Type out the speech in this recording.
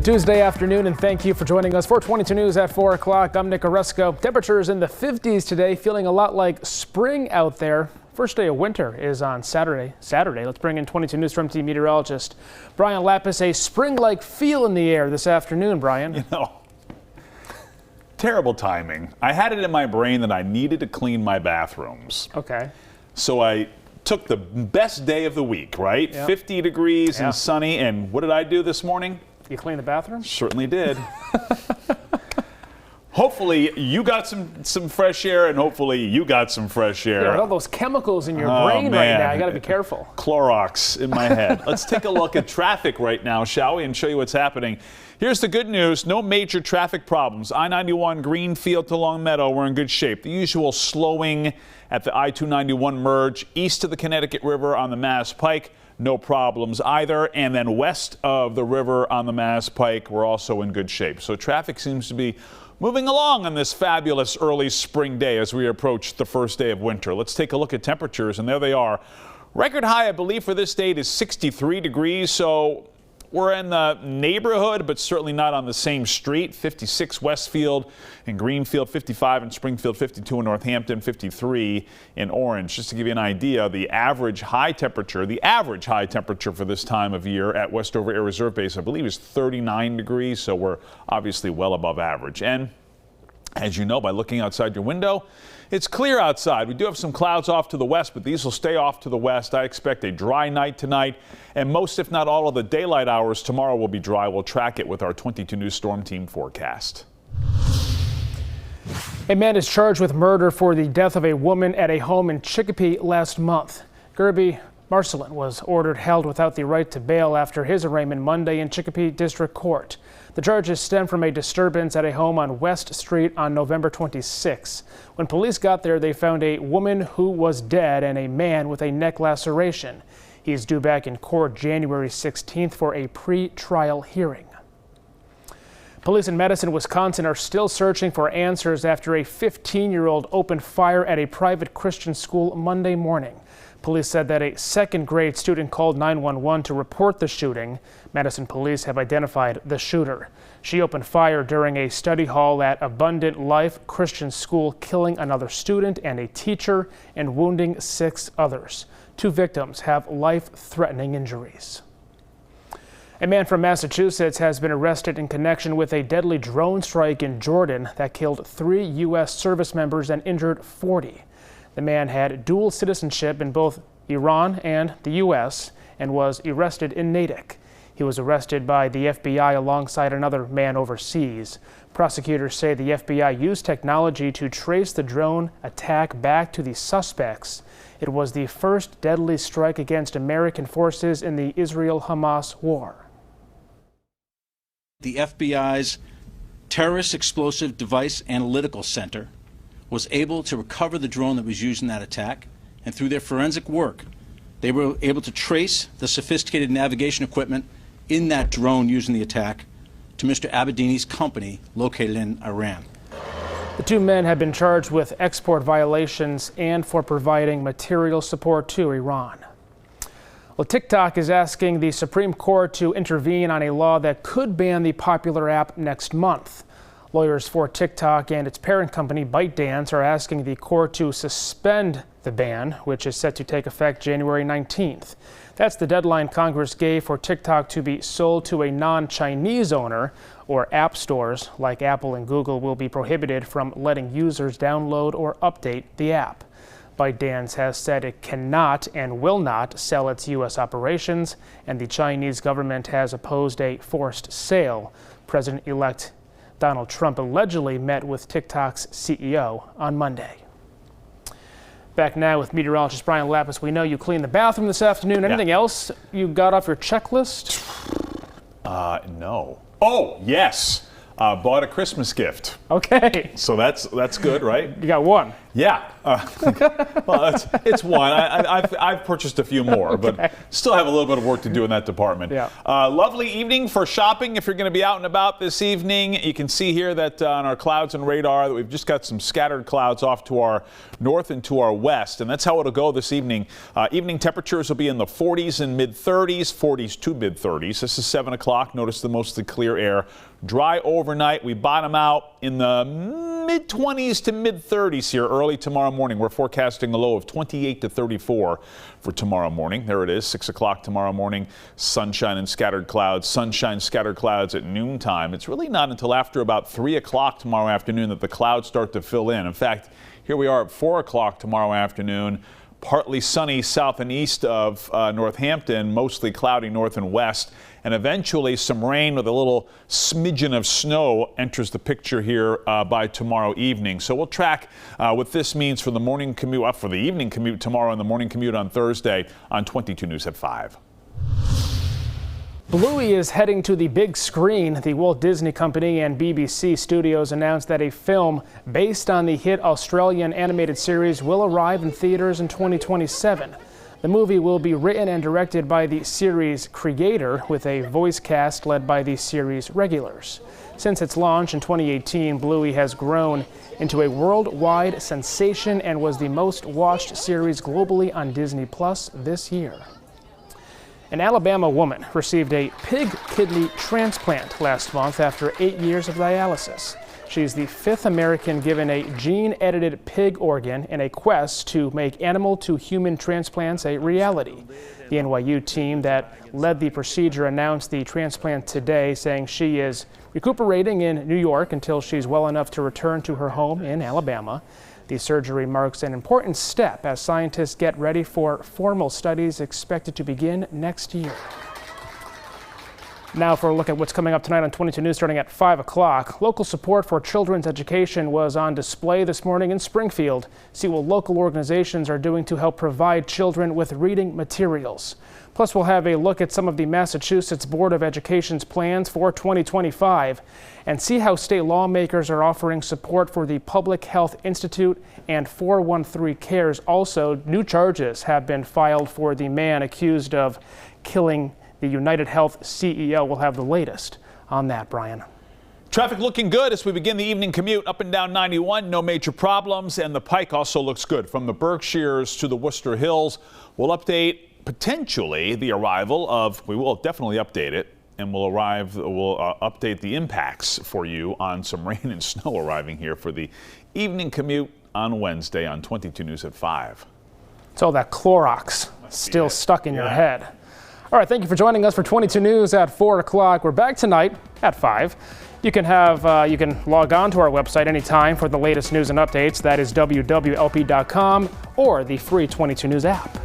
Tuesday afternoon, and thank you for joining us for 22 News at 4 o'clock. I'm Nick Oresko. Temperatures in the 50s today, feeling a lot like spring out there. First day of winter is on Saturday. Let's bring in 22 News from team meteorologist Brian Lapis. A spring-like feel in the air this afternoon, Brian. You know, terrible timing. I had it in my brain that I needed to clean my bathrooms. Okay. So I took the best day of the week, right? Yep. 50 degrees and sunny. And what did I do this morning? You cleaned the bathroom? Certainly did. Hopefully you got some fresh air, and hopefully you got some fresh air. Yeah, with all those chemicals in your brain right now, you got to be careful. Clorox in my head. Let's take a look at traffic right now, shall we, and show you what's happening. Here's the good news. No major traffic problems. I-91 Greenfield to Long Meadow, we're in good shape. The usual slowing at the I-291 merge east of the Connecticut River on the Mass Pike. No problems either. And then west of the river on the Mass Pike, we're also in good shape. So traffic seems to be moving along on this fabulous early spring day as we approach the first day of winter. Let's take a look at temperatures, and there they are. Record high, I believe, for this date is 63 degrees, so we're in the neighborhood, but certainly not on the same street. 56 Westfield and Greenfield, 55 in Springfield, 52 in Northampton, 53 in Orange. Just to give you an idea, the average high temperature for this time of year at Westover Air Reserve Base, I believe, is 39 degrees, so we're obviously well above average. And as you know, by looking outside your window, it's clear outside. We do have some clouds off to the west, but these will stay off to the west. I expect a dry night tonight, and most, if not all, of the daylight hours tomorrow will be dry. We'll track it with our 22 News Storm Team forecast. A man is charged with murder for the death of a woman at a home in Chicopee last month. Gerby Marcelin was ordered held without the right to bail after his arraignment Monday in Chicopee District Court. The charges stem from a disturbance at a home on West Street on November 26. When police got there, they found a woman who was dead and a man with a neck laceration. He is due back in court January 16th for a pre-trial hearing. Police in Madison, Wisconsin are still searching for answers after a 15-year-old opened fire at a private Christian school Monday morning. Police said that a second-grade student called 911 to report the shooting. Madison police have identified the shooter. She opened fire during a study hall at Abundant Life Christian School, killing another student and a teacher and wounding 6 others. 2 victims have life-threatening injuries. A man from Massachusetts has been arrested in connection with a deadly drone strike in Jordan that killed 3 U.S. service members and injured 40. The man had dual citizenship in both Iran and the U.S. and was arrested in Natick. He was arrested by the FBI alongside another man overseas. Prosecutors say the FBI used technology to trace the drone attack back to the suspects. It was the first deadly strike against American forces in the Israel-Hamas war. The FBI's Terrorist Explosive Device Analytical Center was able to recover the drone that was used in that attack, and through their forensic work, they were able to trace the sophisticated navigation equipment in that drone used in the attack to Mr. Abedini's company located in Iran. The 2 men have been charged with export violations and for providing material support to Iran. Well, TikTok is asking the Supreme Court to intervene on a law that could ban the popular app next month. Lawyers for TikTok and its parent company ByteDance are asking the court to suspend the ban, which is set to take effect January 19th. That's the deadline Congress gave for TikTok to be sold to a non-Chinese owner, or app stores like Apple and Google will be prohibited from letting users download or update the app. ByteDance has said it cannot and will not sell its U.S. operations, and the Chinese government has opposed a forced sale. President-elect Donald Trump allegedly met with TikTok's CEO on Monday. Back now with meteorologist Brian Lapis. We know you cleaned the bathroom this afternoon. Anything else you got off your checklist? No. Oh, yes. bought a Christmas gift. Okay. So that's good, right? You got one. Yeah. Well, it's one. I've purchased a few more, but still have a little bit of work to do in that department. Yeah. Lovely evening for shopping. If you're going to be out and about this evening, you can see here that on our clouds and radar that we've just got some scattered clouds off to our north and to our west, and that's how it'll go this evening. Evening temperatures will be in the 40s and mid-30s, 40s to mid-30s. This is 7 o'clock. Notice the mostly clear air. Dry overnight. We bottom out in the mid-20s to mid-30s here early tomorrow morning. We're forecasting a low of 28 to 34 for tomorrow morning. There it is, 6 o'clock tomorrow morning. Sunshine and scattered clouds. Sunshine, scattered clouds at noontime. It's really not until after about 3 o'clock tomorrow afternoon that the clouds start to fill in. In fact, here we are at 4 o'clock tomorrow afternoon. Partly sunny south and east of Northampton, mostly cloudy north and west, and eventually some rain with a little smidgen of snow enters the picture here by tomorrow evening. So we'll track what this means for the morning commute, for the evening commute tomorrow and the morning commute on Thursday on 22 News at 5. Bluey is heading to the big screen. The Walt Disney Company and BBC Studios announced that a film based on the hit Australian animated series will arrive in theaters in 2027. The movie will be written and directed by the series creator, with a voice cast led by the series regulars. Since its launch in 2018, Bluey has grown into a worldwide sensation and was the most watched series globally on Disney Plus this year. An Alabama woman received a pig kidney transplant last month after 8 years of dialysis. She's the 5th American given a gene-edited pig organ in a quest to make animal-to-human transplants a reality. The NYU team that led the procedure announced the transplant today, saying she is recuperating in New York until she's well enough to return to her home in Alabama. The surgery marks an important step as scientists get ready for formal studies expected to begin next year. Now for a look at what's coming up tonight on 22 News starting at 5 o'clock. Local support for children's education was on display this morning in Springfield. See what local organizations are doing to help provide children with reading materials. Plus, we'll have a look at some of the Massachusetts Board of Education's plans for 2025 and see how state lawmakers are offering support for the Public Health Institute and 413 Cares. Also, new charges have been filed for the man accused of killing the United Health CEO. We'll have the latest on that, Brian. Traffic looking good as we begin the evening commute up and down 91. No major problems, and the Pike also looks good from the Berkshires to the Worcester Hills. We'll update potentially the arrival of, we will definitely update it, and we'll update the impacts for you on some rain and snow arriving here for the evening commute on Wednesday on 22 News at 5. It's all that Clorox still stuck in your head. All right, thank you for joining us for 22 News at 4 o'clock. We're back tonight at 5. You can log on to our website anytime for the latest news and updates. That is wwlp.com or the free 22 News app.